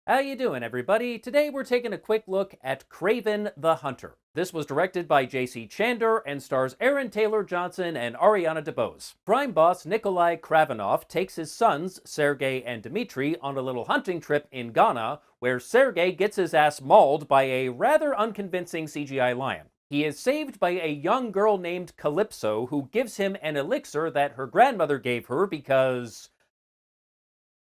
How you doing, everybody? Today we're taking a quick look at Kraven the Hunter. This was directed by J.C. Chander and stars Aaron Taylor Johnson and Ariana DeBose. Crime boss Nikolai Kravenov takes his sons, Sergei and Dmitri, on a little hunting trip in Ghana, where Sergei gets his ass mauled by a rather unconvincing CGI lion. He is saved by a young girl named Calypso, who gives him an elixir that her grandmother gave her because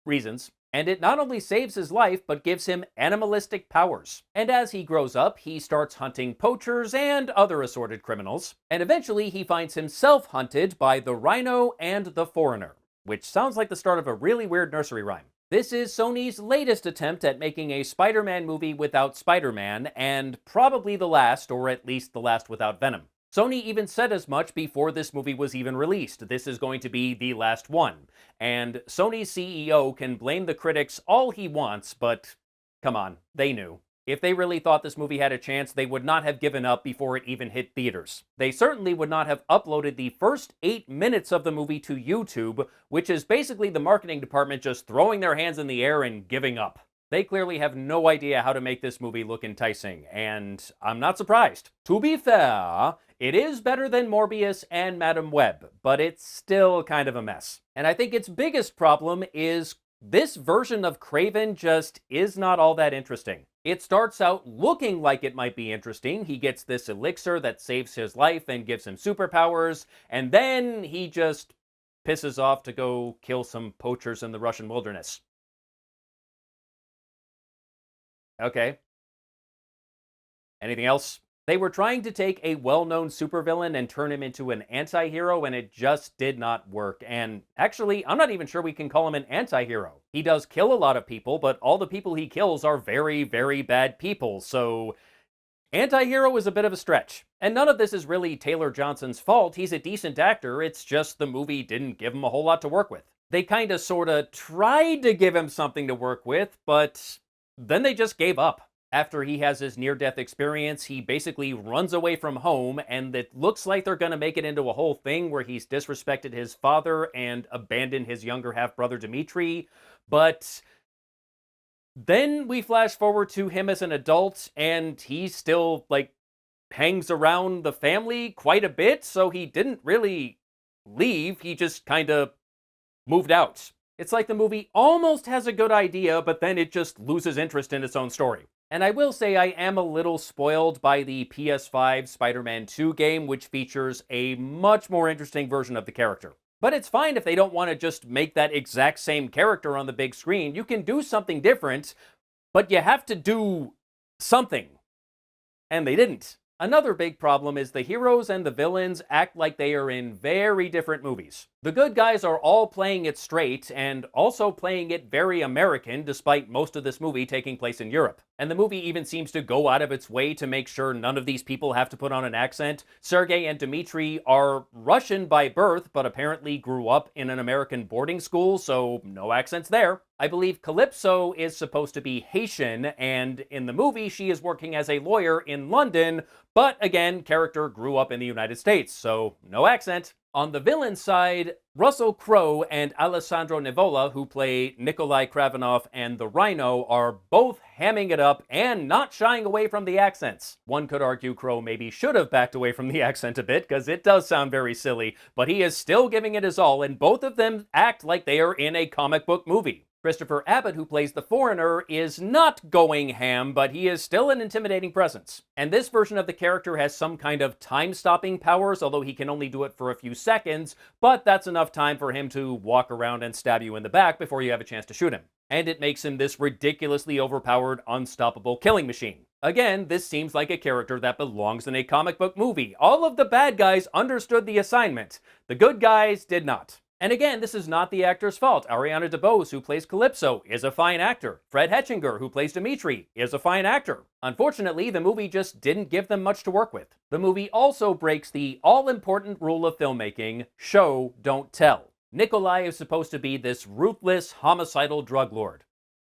reasons. And it not only saves his life, but gives him animalistic powers. And as he grows up, he starts hunting poachers and other assorted criminals. And eventually he finds himself hunted by the Rhino and the Foreigner, which sounds like the start of a really weird nursery rhyme. This is Sony's latest attempt at making a Spider-Man movie without Spider-Man, and probably the last, or at least the last without Venom. Sony even said as much before this movie was even released. This is going to be the last one. And Sony's CEO can blame the critics all he wants, but come on, they knew. If they really thought this movie had a chance, they would not have given up before it even hit theaters. They certainly would not have uploaded the first 8 minutes of the movie to YouTube, which is basically the marketing department just throwing their hands in the air and giving up. They clearly have no idea how to make this movie look enticing, and I'm not surprised. To be fair, it is better than Morbius and Madam Web, but it's still kind of a mess. And I think its biggest problem is this version of Kraven just is not all that interesting. It starts out looking like it might be interesting. He gets this elixir that saves his life and gives him superpowers, and then he just pisses off to go kill some poachers in the Russian wilderness. Okay. Anything else? They were trying to take a well-known supervillain and turn him into an anti-hero, and it just did not work. And actually, I'm not even sure we can call him an anti-hero. He does kill a lot of people, but all the people he kills are very, very bad people, so anti-hero is a bit of a stretch. And none of this is really Taylor Johnson's fault. He's a decent actor, it's just the movie didn't give him a whole lot to work with. They kinda sorta tried to give him something to work with, but then they just gave up. After he has his near-death experience, he basically runs away from home, and it looks like they're gonna make it into a whole thing where he's disrespected his father and abandoned his younger half-brother Dmitri, but then we flash forward to him as an adult, and he still, hangs around the family quite a bit, so he didn't really leave, he just kinda moved out. It's like the movie almost has a good idea, but then it just loses interest in its own story. And I will say I am a little spoiled by the PS5 Spider-Man 2 game, which features a much more interesting version of the character. But it's fine if they don't want to just make that exact same character on the big screen. You can do something different, but you have to do something. And they didn't. Another big problem is the heroes and the villains act like they are in very different movies. The good guys are all playing it straight, and also playing it very American, despite most of this movie taking place in Europe. And the movie even seems to go out of its way to make sure none of these people have to put on an accent. Sergei and Dmitri are Russian by birth, but apparently grew up in an American boarding school, so no accents there. I believe Calypso is supposed to be Haitian, and in the movie she is working as a lawyer in London, but again, character grew up in the United States, so no accent. On the villain side, Russell Crowe and Alessandro Nivola, who play Nikolai Kravenov and the Rhino, are both hamming it up and not shying away from the accents. One could argue Crowe maybe should have backed away from the accent a bit, because it does sound very silly, but he is still giving it his all, and both of them act like they are in a comic book movie. Christopher Abbott, who plays the Foreigner, is not going ham, but he is still an intimidating presence. And this version of the character has some kind of time-stopping powers, although he can only do it for a few seconds, but that's enough time for him to walk around and stab you in the back before you have a chance to shoot him. And it makes him this ridiculously overpowered, unstoppable killing machine. Again, this seems like a character that belongs in a comic book movie. All of the bad guys understood the assignment. The good guys did not. And again, this is not the actor's fault. Ariana DeBose, who plays Calypso, is a fine actor. Fred Hetchinger, who plays Dmitri, is a fine actor. Unfortunately, the movie just didn't give them much to work with. The movie also breaks the all-important rule of filmmaking, show, don't tell. Nikolai is supposed to be this ruthless, homicidal drug lord.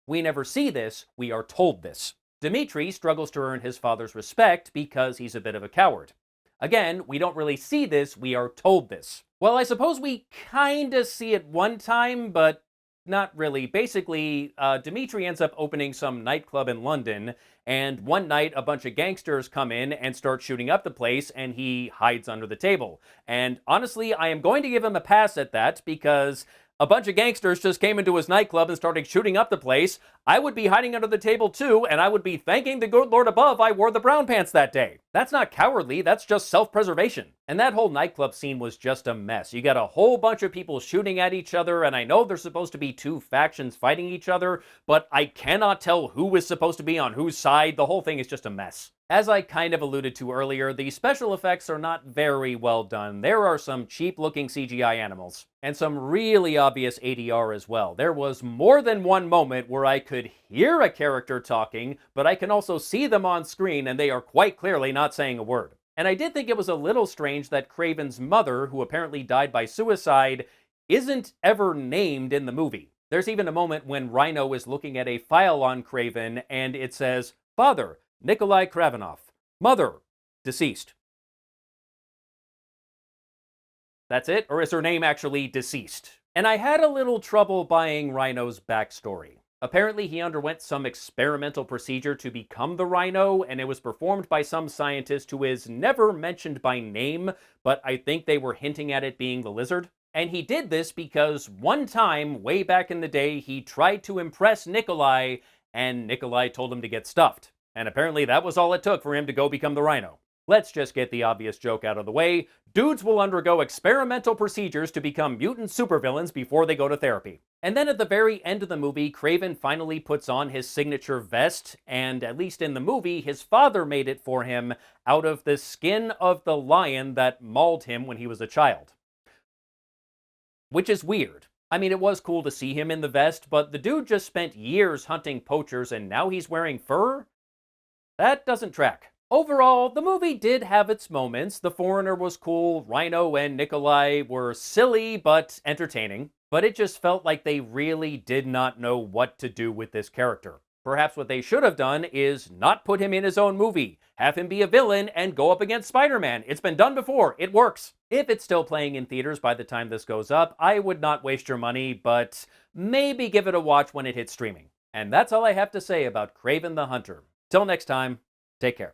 We never see this, we are told this. Dmitri struggles to earn his father's respect because he's a bit of a coward. Again, we don't really see this, we are told this. Well, I suppose we kinda see it one time, but Not really. Basically, Dimitri ends up opening some nightclub in London, and one night a bunch of gangsters come in and start shooting up the place, and he hides under the table. And honestly, I am going to give him a pass at that because a bunch of gangsters just came into his nightclub and started shooting up the place. I would be hiding under the table too, and I would be thanking the good Lord above I wore the brown pants that day. That's not cowardly, that's just self-preservation. And that whole nightclub scene was just a mess. You got a whole bunch of people shooting at each other, and I know there's supposed to be two factions fighting each other, but I cannot tell who is supposed to be on whose side. The whole thing is just a mess. As I kind of alluded to earlier, the special effects are not very well done. There are some cheap-looking CGI animals, and some really obvious ADR as well. There was more than one moment where I could hear a character talking, but I can also see them on screen, and they are quite clearly not saying a word. And I did think it was a little strange that Kraven's mother, who apparently died by suicide, isn't ever named in the movie. There's even a moment when Rhino is looking at a file on Kraven, and it says, "Father, Nikolai Kravenov. Mother, deceased." That's it? Or is her name actually deceased? And I had a little trouble buying Rhino's backstory. Apparently, he underwent some experimental procedure to become the Rhino, and it was performed by some scientist who is never mentioned by name, but I think they were hinting at it being the lizard. And he did this because one time, way back in the day, he tried to impress Nikolai, and Nikolai told him to get stuffed. And apparently that was all it took for him to go become the Rhino. Let's just get the obvious joke out of the way. Dudes will undergo experimental procedures to become mutant supervillains before they go to therapy. And then at the very end of the movie, Kraven finally puts on his signature vest, and at least in the movie, his father made it for him out of the skin of the lion that mauled him when he was a child. Which is weird. I mean, it was cool to see him in the vest, but the dude just spent years hunting poachers and now he's wearing fur? That doesn't track. Overall, the movie did have its moments. The Foreigner was cool, Rhino and Nikolai were silly but entertaining, but it just felt like they really did not know what to do with this character. Perhaps what they should have done is not put him in his own movie. Have him be a villain and go up against Spider-Man. It's been done before. It works. If it's still playing in theaters by the time this goes up, I would not waste your money, but maybe give it a watch when it hits streaming. And that's all I have to say about Kraven the Hunter. Till next time, take care.